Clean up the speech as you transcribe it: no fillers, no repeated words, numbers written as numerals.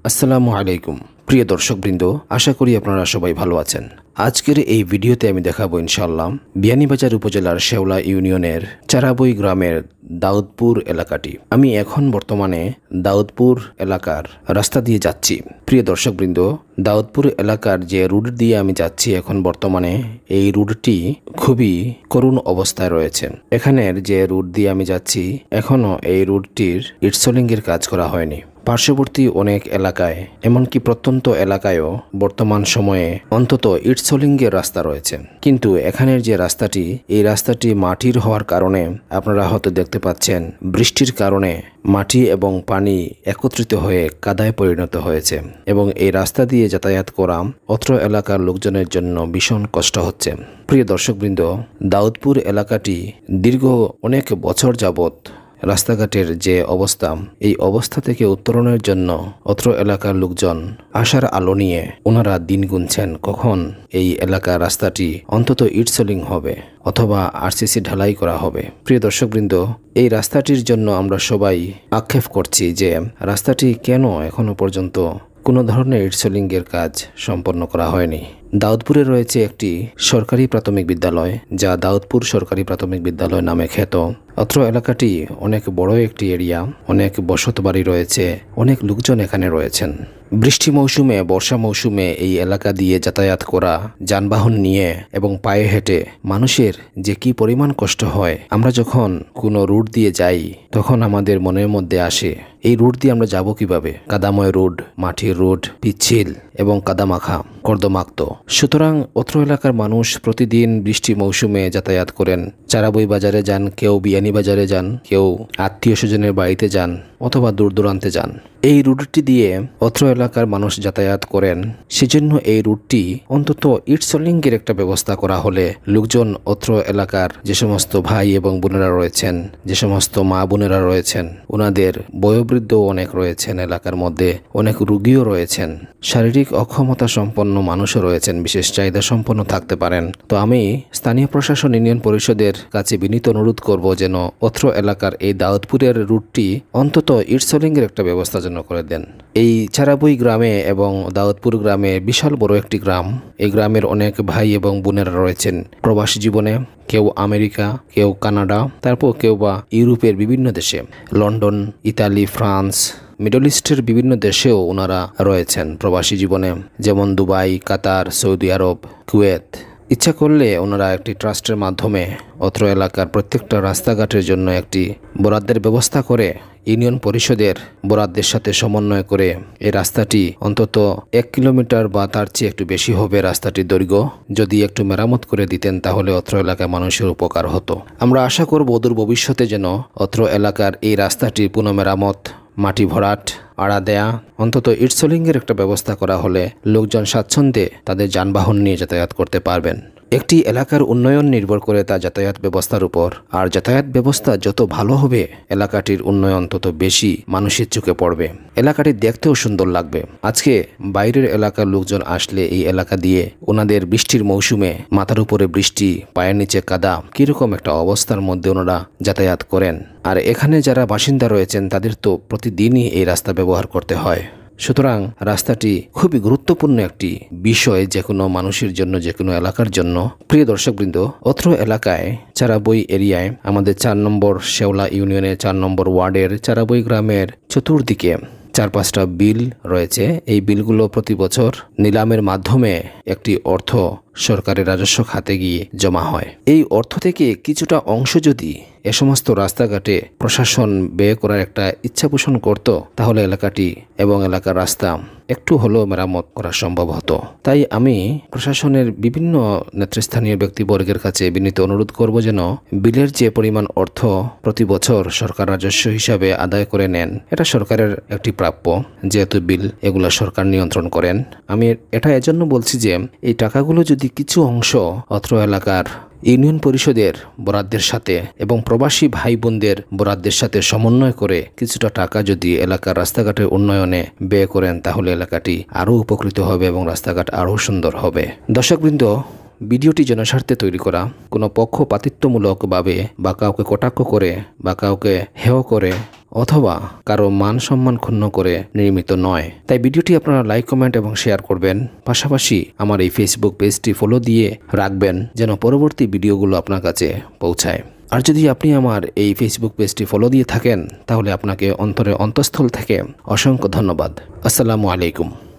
আসসালামু আলাইকুম প্রিয় দর্শকবৃন্দ, আশা করি আপনারা সবাই ভালো আছেন। আজকের এই ভিডিওতে আমি দেখাবো ইনশাআল্লাহ বিয়ানীবাজার উপজেলার শেওলা ইউনিয়নের চারাবই গ্রামের দাউদপুর এলাকাটি। আমি এখন বর্তমানে দাউদপুর এলাকার রাস্তা দিয়ে যাচ্ছি। প্রিয় দর্শকবৃন্দ, দাউদপুর এলাকার যে রুট দিয়ে আমি যাচ্ছি এখন বর্তমানে, এই রুটটি খুবই করুণ অবস্থায় রয়েছে। এখানের যে রুট দিয়ে আমি যাচ্ছি এখনও এই রুটটির ইটসলিংয়ের কাজ করা হয়নি। পার্শ্ববর্তী অনেক এলাকায়, এমনকি প্রত্যন্ত এলাকায়ও বর্তমান সময়ে অন্তত ইটসলিংয়ের রাস্তা রয়েছে, কিন্তু এখানের যে রাস্তাটি, এই রাস্তাটি মাটির হওয়ার কারণে আপনারা হয়তো দেখতে পাচ্ছেন বৃষ্টির কারণে মাটি এবং পানি একত্রিত হয়ে কাদায় পরিণত হয়েছে এবং এই রাস্তা দিয়ে যাতায়াত করা অত্র এলাকার লোকজনের জন্য ভীষণ কষ্ট হচ্ছে। প্রিয় দর্শকবৃন্দ, দাউদপুর এলাকাটি দীর্ঘ অনেক বছর যাবৎ রাস্তাঘাটের যে অবস্থা, এই অবস্থা থেকে উত্তরণের জন্য অত্র এলাকার লোকজন আশার আলো নিয়ে ওনারা দিন গুনছেন কখন এই এলাকার রাস্তাটি অন্তত ইটসলিং হবে অথবা আরসিসি ঢালাই করা হবে। প্রিয় দর্শকবৃন্দ, এই রাস্তাটির জন্য আমরা সবাই আক্ষেপ করছি যে রাস্তাটি কেন এখনো পর্যন্ত কোনো ধরনের ইটসলিংয়ের কাজ সম্পন্ন করা হয়নি। দাউদপুরে রয়েছে একটি সরকারি প্রাথমিক বিদ্যালয়, যা দাউদপুর সরকারি প্রাথমিক বিদ্যালয় নামে খ্যাত। অত্র এলাকাটি অনেক বড় একটি এরিয়া, অনেক বসত বাড়ি রয়েছে, অনেক লোকজন এখানে রয়েছেন। বৃষ্টি মৌসুমে, বর্ষা মৌসুমে এই এলাকা দিয়ে যাতায়াত করা যানবাহন নিয়ে এবং পায়ে হেঁটে মানুষের যে কি পরিমাণ কষ্ট হয়, আমরা যখন কোনো রুট দিয়ে যাই তখন আমাদের মনের মধ্যে আসে এই রুট দিয়ে আমরা যাব কিভাবে। কাদাময় রোড, মাটির রোড, পিচ্ছিল এবং কাদামাখা, কর্দমাক্ত। সুতরাং অত্র এলাকার মানুষ প্রতিদিন বৃষ্টি মৌসুমে যাতায়াত করেন। চারাবই বাজারে যান, কেউ বিয়ানীবাজারে যান, কেউ আত্মীয় স্বজনের বাড়িতে যান অথবা দূর দূরান্তে যান। এই রুটটি দিয়ে অত্র এলাকার মানুষ যাতায়াত করেন। সেজন্য এই রুটটি অন্তত ইটসলিংয়ের একটা ব্যবস্থা করা হলে লোকজন অত্র এলাকার যে সমস্ত ভাই এবং বোনেরা রয়েছেন, যে সমস্ত মা বোনেরা রয়েছেন, ওনাদের বয়োবৃদ্ধ অনেক রয়েছেন, এলাকার মধ্যে অনেক রোগীও রয়েছেন, শারীরিক অক্ষমতা সম্পন্ন মানুষও রয়েছেন, বিশেষ চাহিদা সম্পন্ন থাকতে পারেন। তো আমি স্থানীয় প্রশাসন, ইউনিয়ন পরিষদের কাছে বিনীত অনুরোধ করব যেন অত্র এলাকার এই দাউদপুরের রুটটি অন্তত ইটসলিংয়ের একটা ব্যবস্থা যেন করে দেন। এই চারাবই গ্রামে এবং দাউদপুর গ্রামে বিশাল বড় একটি গ্রাম। এই গ্রামের অনেক ভাই এবং বোনেরা রয়েছেন প্রবাসী জীবনে, কেউ আমেরিকা, কেউ কানাডা, তারপর কেউ বা ইউরোপের বিভিন্ন দেশে, লন্ডন, ইতালি, ফ্রান্স, মিডল ইস্টের বিভিন্ন দেশেও ওনারা রয়েছেন প্রবাসী জীবনে, যেমন দুবাই, কাতার, সৌদি আরব, কুয়েত। ইচ্ছা করলে ওনারা একটি ট্রাস্টের মাধ্যমে অত্র এলাকার প্রত্যেকটা রাস্তাঘাটের জন্য একটি বরাদ্দের ব্যবস্থা করে ইউনিয়ন পরিষদের বরাদ্দের সাথে সমন্বয় করে এই রাস্তাটি অন্তত 1 কিলোমিটার বা তার চেয়ে একটু বেশি হবে রাস্তাটির দৈর্ঘ্য, যদি একটু মেরামত করে দিতেন তাহলে অত্র এলাকার মানুষের উপকার হতো। আমরা আশা করব অদূর ভবিষ্যতে যেন অত্র এলাকার এই রাস্তাটি পুনঃমেরামত, মাটি ভরাট, আড়া দেয়া, অন্তত ইটসলিংয়ের একটা ব্যবস্থা করা হলে লোকজন স্বাচ্ছন্দ্যে তাদের যানবাহন নিয়ে যাতায়াত করতে পারবেন। একটি এলাকার উন্নয়ন নির্ভর করে তার যাতায়াত ব্যবস্থার উপর, আর যাতায়াত ব্যবস্থা যত ভালো হবে এলাকাটির উন্নয়ন তত বেশি মানুষের চোখে পড়বে, এলাকাটি দেখতেও সুন্দর লাগবে। আজকে বাইরের এলাকার লোকজন আসলে এই এলাকা দিয়ে ওনাদের বৃষ্টির মৌসুমে মাথার উপরে বৃষ্টি, পায়ের নিচে কাদা, কিরকম একটা অবস্থার মধ্যে ওনারা যাতায়াত করেন। আর এখানে যারা বাসিন্দা রয়েছেন তাদের তো প্রতিদিনই এই রাস্তা ব্যবহার করতে হয়। সুতরাং রাস্তাটি খুবই গুরুত্বপূর্ণ একটি বিষয় যে কোনো মানুষের জন্য, যে কোনো এলাকার জন্য। প্রিয় দর্শকবৃন্দ, অত্র এলাকায় চারাবই এরিয়ায় আমাদের 4 নম্বর শেওলা ইউনিয়নের 4 নম্বর ওয়ার্ডের চারাবই গ্রামের চতুর্দিকে 4-5টা বিল রয়েছে। এই বিলগুলো প্রতি বছর নিলামের মাধ্যমে একটি অর্থ সরকারের রাজস্ব খাতে গিয়ে জমা হয়। এই অর্থ থেকে কিছুটা অংশ যদি এ সমস্ত রাস্তাঘাটে প্রশাসন ব্যয় করার একটা ইচ্ছা পোষণ করত, তাহলে এলাকাটি এবং এলাকার রাস্তা একটু হলেও মেরামত করা সম্ভব হতো। তাই আমি প্রশাসনের বিভিন্ন নেতৃস্থানীয় ব্যক্তিবর্গের কাছে বিনীত অনুরোধ করব যেন বিলের যে পরিমাণ অর্থ প্রতি বছর সরকার রাজস্ব হিসাবে আদায় করে নেন, এটা সরকারের একটি প্রাপ্য, যেহেতু বিল এগুলো সরকার নিয়ন্ত্রণ করেন। আমি এটা এজন্য বলছি যে এই টাকাগুলো যদি কিছু অংশ অত্র এলাকার ইউনিয়ন পরিষদের বরাদ্দের সাথে এবং প্রবাসী ভাই বোনদের বরাদ্দের সাথে সমন্বয় করে কিছুটা টাকা যদি এলাকার রাস্তাঘাটের উন্নয়নে ব্যয় করেন, তাহলে এলাকাটি আরও উপকৃত হবে এবং রাস্তাঘাট আরও সুন্দর হবে। দর্শকবৃন্দ, ভিডিওটি জনস্বার্থে তৈরি করা, কোনো পক্ষপাতিত্বমূলকভাবে বা কাউকে কটাক্ষ করে বা কাউকে হেয় করে অথবা কারো মান সম্মান ক্ষুণ্ণ করে নির্মিত নয়। তাই ভিডিওটি আপনারা লাইক, কমেন্ট এবং শেয়ার করবেন। পাশাপাশি আমার এই ফেসবুক পেজটি ফলো দিয়ে রাখবেন যেন পরবর্তী ভিডিওগুলো আপনার কাছে পৌঁছায়। আর যদি আপনি আমার এই ফেসবুক পেজটি ফলো দিয়ে থাকেন তাহলে আপনাকে অন্তরের অন্তঃস্থল থেকে অসংখ্য ধন্যবাদ। আসসালামু আলাইকুম।